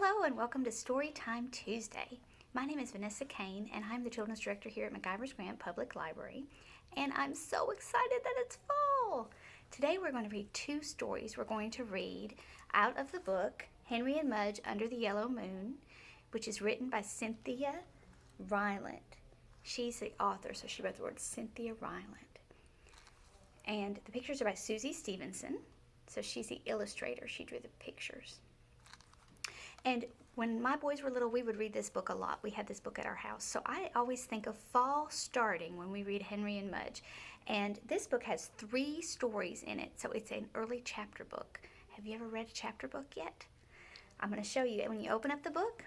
Hello and welcome to Storytime Tuesday. My name is Vanessa Kane and I'm the Children's Director here at McIvers Grant Public Library. And I'm so excited that it's fall! Today we're going to read two stories. We're going to read out of the book Henry and Mudge Under the Yellow Moon, which is written by Cynthia Ryland. She's the author, so she wrote the word Cynthia Ryland. And the pictures are by Sucie Stevenson. So she's the illustrator. She drew the pictures. And when my boys were little, we would read this book a lot. We had this book at our house. So I always think of fall starting when we read Henry and Mudge. And this book has 3 stories in it. So it's an early chapter book. Have you ever read a chapter book yet? I'm going to show you. When you open up the book,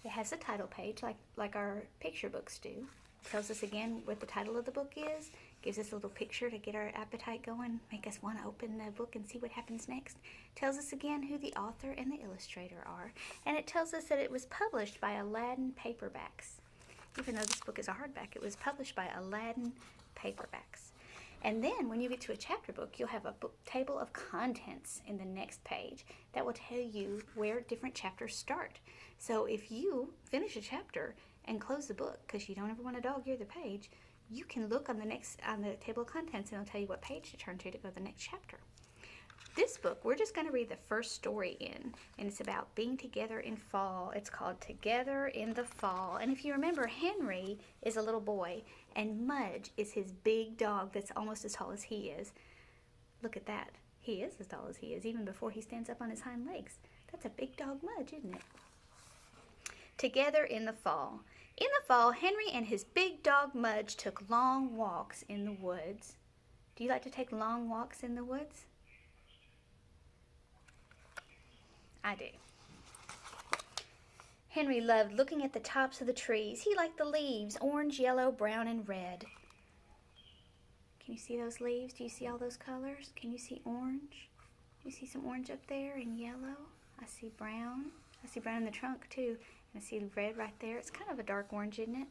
it has a title page like our picture books do. It tells us again what the title of the book is. Gives us a little picture to get our appetite going, make us want to open the book and see what happens next. Tells us again who the author and the illustrator are. And it tells us that it was published by Aladdin Paperbacks. Even though this book is a hardback, it was published by Aladdin Paperbacks. And then when you get to a chapter book, you'll have a book table of contents in the next page that will tell you where different chapters start. So if you finish a chapter and close the book because you don't ever want to dog-ear the page, you can look on the table of contents and it'll tell you what page to turn to go to the next chapter. This book, we're just going to read the first story in, and it's about being together in fall. It's called Together in the Fall. And if you remember, Henry is a little boy, and Mudge is his big dog that's almost as tall as he is. Look at that. He is as tall as he is, even before he stands up on his hind legs. That's a big dog Mudge, isn't it? Together in the Fall. In the fall, Henry and his big dog Mudge took long walks in the woods. Do you like to take long walks in the woods? I do. Henry loved looking at the tops of the trees. He liked the leaves, orange, yellow, brown, and red. Can you see those leaves? Do you see all those colors? Can you see orange? Do you see some orange up there and yellow? I see brown. I see brown in the trunk too. I see red right there. It's kind of a dark orange, isn't it?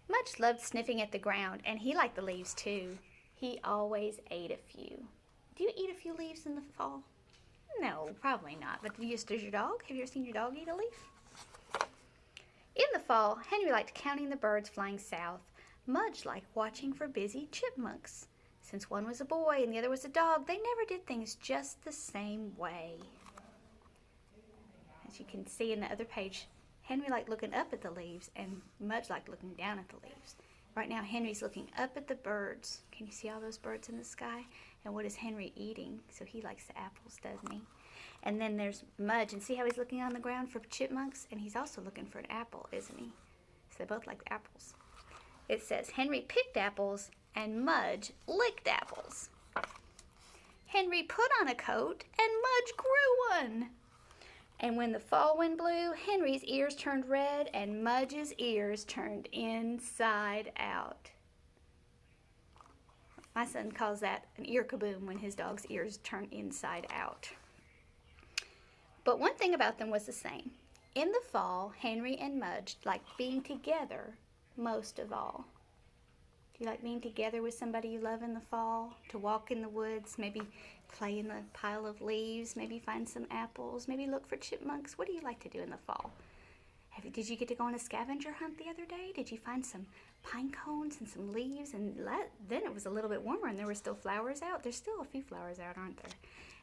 Mudge loved sniffing at the ground, and he liked the leaves too. He always ate a few. Do you eat a few leaves in the fall? No, probably not. But does your dog? Have you ever seen your dog eat a leaf? In the fall, Henry liked counting the birds flying south. Mudge liked watching for busy chipmunks. Since one was a boy and the other was a dog, they never did things just the same way. As you can see in the other page, Henry liked looking up at the leaves and Mudge liked looking down at the leaves. Right now, Henry's looking up at the birds. Can you see all those birds in the sky? And what is Henry eating? So he likes the apples, doesn't he? And then there's Mudge, and see how he's looking on the ground for chipmunks? And he's also looking for an apple, isn't he? So they both like apples. It says, Henry picked apples and Mudge licked apples. Henry put on a coat and Mudge grew one. And when the fall wind blew, Henry's ears turned red and Mudge's ears turned inside out. My son calls that an ear kaboom when his dog's ears turn inside out. But one thing about them was the same. In the fall, Henry and Mudge liked being together most of all. Do you like being together with somebody you love in the fall? To walk in the woods, maybe play in the pile of leaves, maybe find some apples, maybe look for chipmunks. What do you like to do in the fall? Did you get to go on a scavenger hunt the other day? Did you find some pine cones and some leaves? And then it was a little bit warmer and there were still flowers out. There's still a few flowers out, aren't there?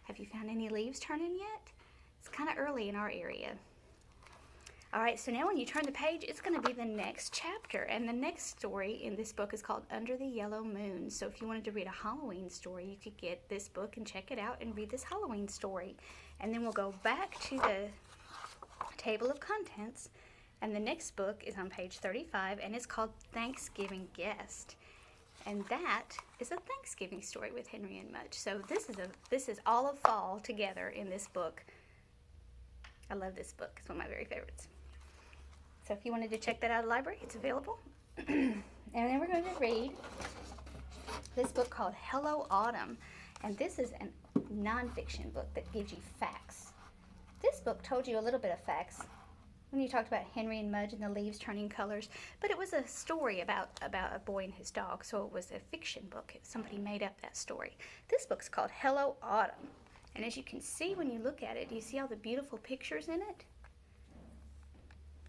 Have you found any leaves turning yet? It's kind of early in our area. All right, so now when you turn the page, it's going to be the next chapter. And the next story in this book is called Under the Yellow Moon. So if you wanted to read a Halloween story, you could get this book and check it out and read this Halloween story. And then we'll go back to the table of contents. And the next book is on page 35, and it's called Thanksgiving Guest. And that is a Thanksgiving story with Henry and Mudge. So this is all of fall together in this book. I love this book. It's one of my very favorites. So if you wanted to check that out at the library, it's available. And then we're going to read this book called Hello Autumn. And this is a nonfiction book that gives you facts. This book told you a little bit of facts when you talked about Henry and Mudge and the leaves turning colors. But it was a story about a boy and his dog. So it was a fiction book. Somebody made up that story. This book's called Hello Autumn. And as you can see when you look at it, do you see all the beautiful pictures in it?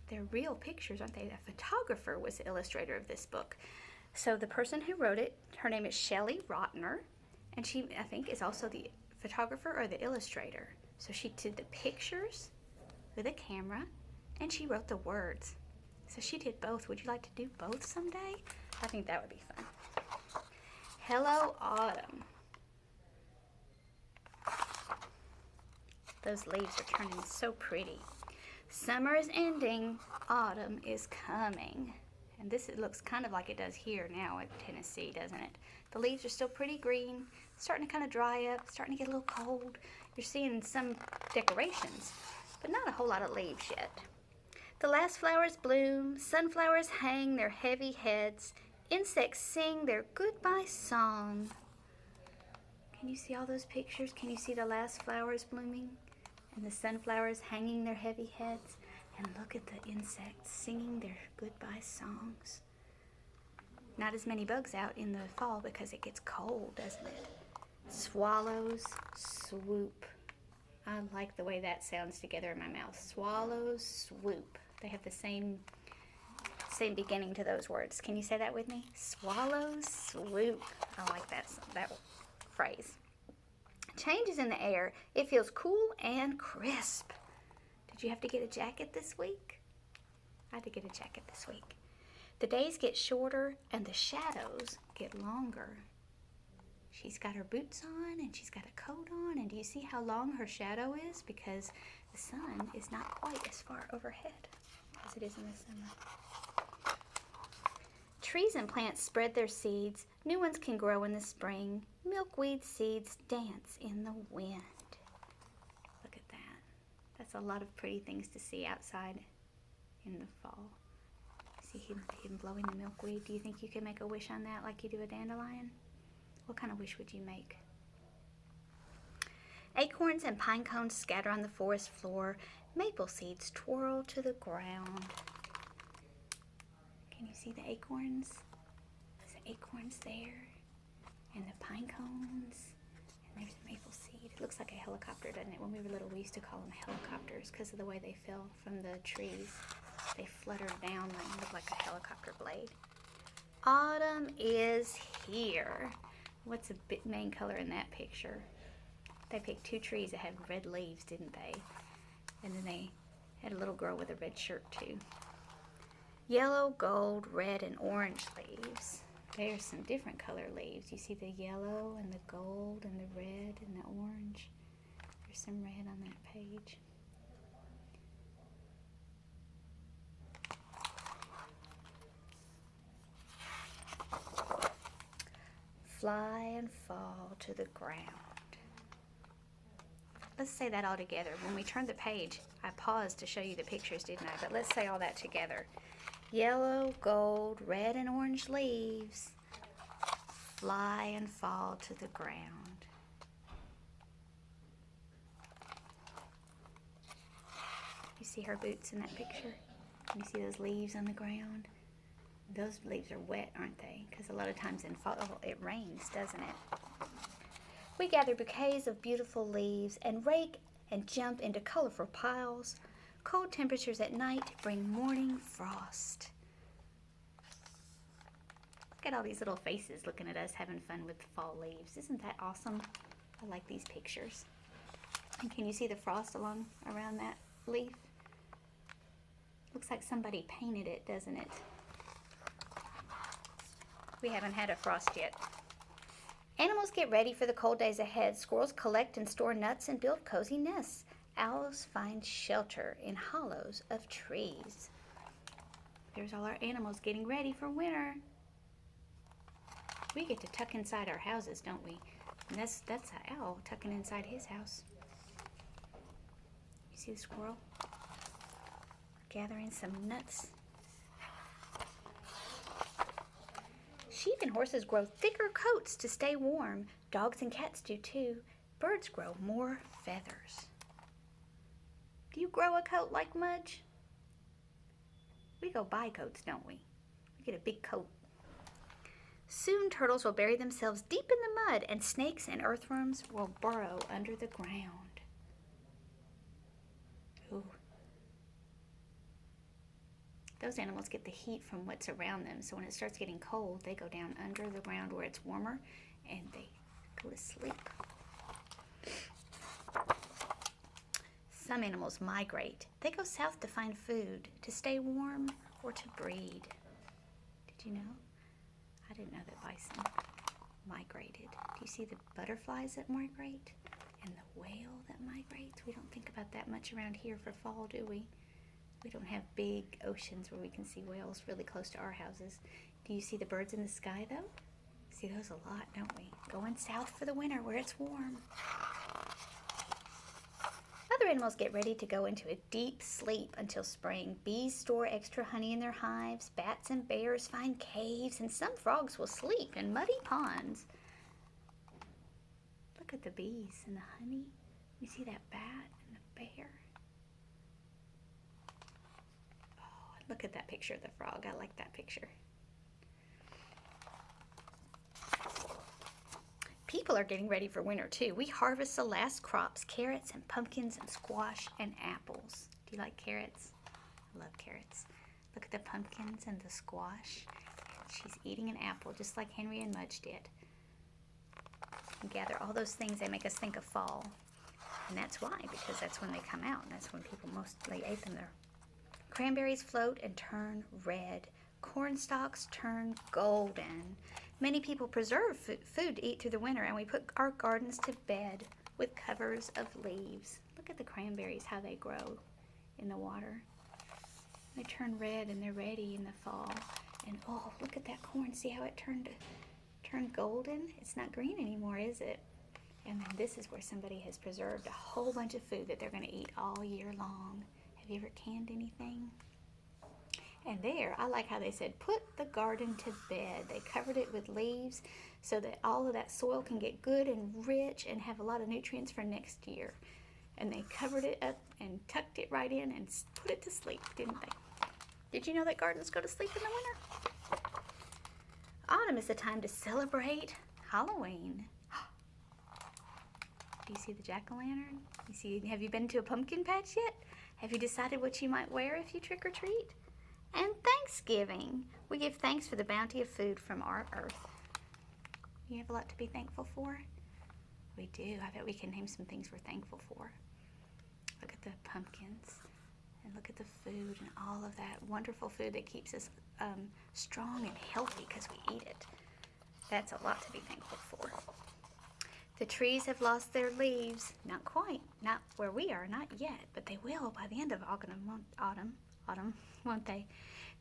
They're real pictures, aren't they? A photographer was the illustrator of this book. So the person who wrote it, her name is Shelley Rotner, and she, I think, is also the photographer or the illustrator. So she did the pictures with a camera, and she wrote the words. So she did both. Would you like to do both someday? I think that would be fun. Hello, Autumn. Those leaves are turning so pretty. Summer is ending, autumn is coming. And this, it looks kind of like it does here now in Tennessee, doesn't it? The leaves are still pretty green, starting to kind of dry up, starting to get a little cold. You're seeing some decorations, but not a whole lot of leaves yet. The last flowers bloom, sunflowers hang their heavy heads, insects sing their goodbye song. Can you see all those pictures? Can you see the last flowers blooming? And the sunflowers hanging their heavy heads, and look at the insects singing their goodbye songs. Not as many bugs out in the fall because it gets cold, doesn't it? Swallows swoop. I like the way that sounds together in my mouth. Swallows swoop. They have the same beginning to those words. Can you say that with me? Swallows swoop. I like that phrase. Change is in the air. It feels cool and crisp. Did you have to get a jacket this week? I had to get a jacket this week. The days get shorter and the shadows get longer. She's got her boots on and she's got a coat on. And do you see how long her shadow is? Because the sun is not quite as far overhead as it is in the summer. Trees and plants spread their seeds. New ones can grow in the spring. Milkweed seeds dance in the wind. Look at that. That's a lot of pretty things to see outside in the fall. See him blowing the milkweed. Do you think you could make a wish on that like you do a dandelion? What kind of wish would you make? Acorns and pine cones scatter on the forest floor. Maple seeds twirl to the ground. Can you see the acorns? There's the acorns there. And the pine cones. And there's the maple seed. It looks like a helicopter, doesn't it? When we were little, we used to call them helicopters because of the way they fell from the trees. They fluttered down and looked like a helicopter blade. Autumn is here. What's the main color in that picture? They picked two trees that had red leaves, didn't they? And then they had a little girl with a red shirt too. Yellow, gold, red, and orange leaves. There's some different color leaves. You see the yellow and the gold and the red and the orange. There's some red on that page. Fly and fall to the ground. Let's say that all together. When we turn the page, I paused to show you the pictures, didn't I? But let's say all that together. Yellow, gold, red, and orange leaves fly and fall to the ground. You see her boots in that picture? You see those leaves on the ground? Those leaves are wet, aren't they? Because a lot of times in fall it rains, doesn't it? We gather bouquets of beautiful leaves and rake and jump into colorful piles. Cold temperatures at night bring morning frost. Look at all these little faces looking at us having fun with fall leaves. Isn't that awesome? I like these pictures. And can you see the frost around that leaf? Looks like somebody painted it, doesn't it? We haven't had a frost yet. Animals get ready for the cold days ahead. Squirrels collect and store nuts and build cozy nests. Owls find shelter in hollows of trees. There's all our animals getting ready for winter. We get to tuck inside our houses, don't we? And that's an owl tucking inside his house. You see the squirrel? Gathering some nuts. Sheep and horses grow thicker coats to stay warm. Dogs and cats do too. Birds grow more feathers. Do you grow a coat like Mudge? We go buy coats, don't we? We get a big coat. Soon turtles will bury themselves deep in the mud, and snakes and earthworms will burrow under the ground. Ooh. Those animals get the heat from what's around them, so when it starts getting cold, they go down under the ground where it's warmer, and they go to sleep. Some animals migrate. They go south to find food, to stay warm, or to breed. Did you know? I didn't know that bison migrated. Do you see the butterflies that migrate? And the whale that migrates? We don't think about that much around here for fall, do we? We don't have big oceans where we can see whales really close to our houses. Do you see the birds in the sky, though? See those a lot, don't we? Going south for the winter where it's warm. Other animals get ready to go into a deep sleep until spring. Bees store extra honey in their hives. Bats and bears find caves, and some frogs will sleep in muddy ponds. Look at the bees and the honey. You see that bat and the bear? Oh, look at that picture of the frog. I like that picture. People are getting ready for winter too. We harvest the last crops, carrots and pumpkins and squash and apples. Do you like carrots? I love carrots. Look at the pumpkins and the squash. She's eating an apple just like Henry and Mudge did. And gather all those things, they make us think of fall. And that's why, because that's when they come out, and that's when people mostly ate them there. Cranberries float and turn red. Corn stalks turn golden. Many people preserve food to eat through the winter, and we put our gardens to bed with covers of leaves. Look at the cranberries, how they grow in the water. They turn red and they're ready in the fall. And oh, look at that corn. See how it turned golden? It's not green anymore, is it? And then this is where somebody has preserved a whole bunch of food that they're going to eat all year long. Have you ever canned anything? And there, I like how they said, put the garden to bed. They covered it with leaves so that all of that soil can get good and rich and have a lot of nutrients for next year. And they covered it up and tucked it right in and put it to sleep, didn't they? Did you know that gardens go to sleep in the winter? Autumn is the time to celebrate Halloween. Do you see the jack-o'-lantern? Have you been to a pumpkin patch yet? Have you decided what you might wear if you trick or treat? And Thanksgiving. We give thanks for the bounty of food from our earth. You have a lot to be thankful for? We do. I bet we can name some things we're thankful for. Look at the pumpkins. And look at the food and all of that wonderful food that keeps us strong and healthy because we eat it. That's a lot to be thankful for. The trees have lost their leaves. Not quite. Not where we are. Not yet. But they will by the end of autumn, won't they?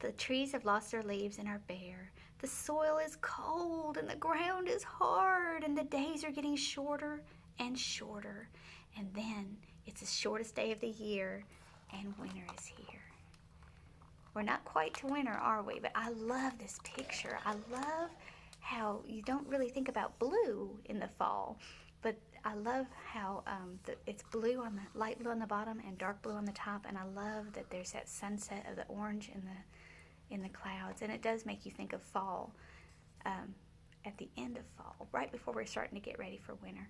The trees have lost their leaves and are bare. The soil is cold and the ground is hard and the days are getting shorter and shorter. And then it's the shortest day of the year and winter is here. We're not quite to winter, are we? But I love this picture. I love how you don't really think about blue in the fall, but I love how it's blue on the light blue on the bottom and dark blue on the top, and I love that there's that sunset of the orange in the clouds, and it does make you think of fall at the end of fall, right before we're starting to get ready for winter,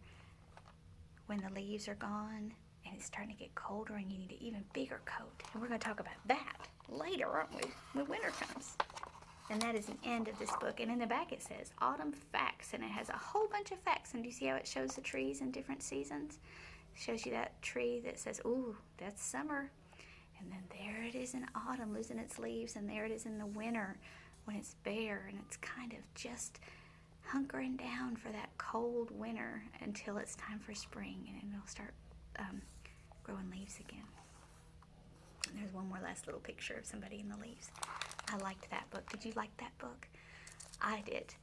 when the leaves are gone and it's starting to get colder and you need an even bigger coat. And we're going to talk about that later, aren't we, when winter comes. And that is the end of this book. And in the back it says Autumn Facts, and it has a whole bunch of facts. And do you see how it shows the trees in different seasons? It shows you that tree that says, ooh, that's summer. And then there it is in autumn, losing its leaves. And there it is in the winter when it's bare. And it's kind of just hunkering down for that cold winter until it's time for spring. And it'll start growing leaves again. And there's one more last little picture of somebody in the leaves. I liked that book. Did you like that book? I did.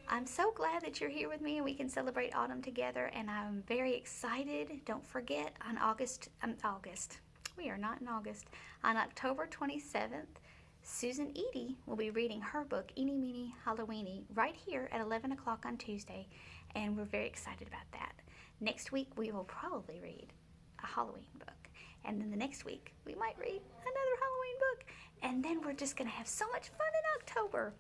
I'm so glad that you're here with me and we can celebrate autumn together, and I'm very excited. Don't forget, on we are not in August. On October 27th, Susan Edie will be reading her book, Eeny Meeny Halloweeny, right here at 11 o'clock on Tuesday, and we're very excited about that. Next week, we will probably read a Halloween book. And then the next week, we might read another Halloween book. And then we're just going to have so much fun in October.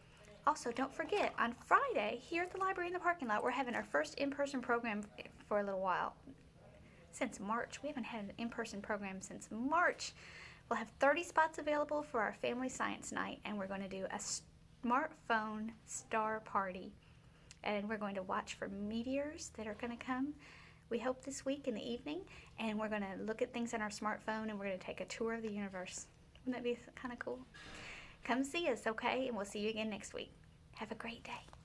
Also, don't forget, on Friday, here at the library in the parking lot, we're having our first in-person program for a little while. Since March. We haven't had an in-person program since March. We'll have 30 spots available for our family science night, and we're going to do a smartphone star party. And we're going to watch for meteors that are going to come, we hope, this week in the evening. And we're going to look at things on our smartphone, and we're going to take a tour of the universe. Wouldn't that be kind of cool? Come see us, okay? And we'll see you again next week. Have a great day.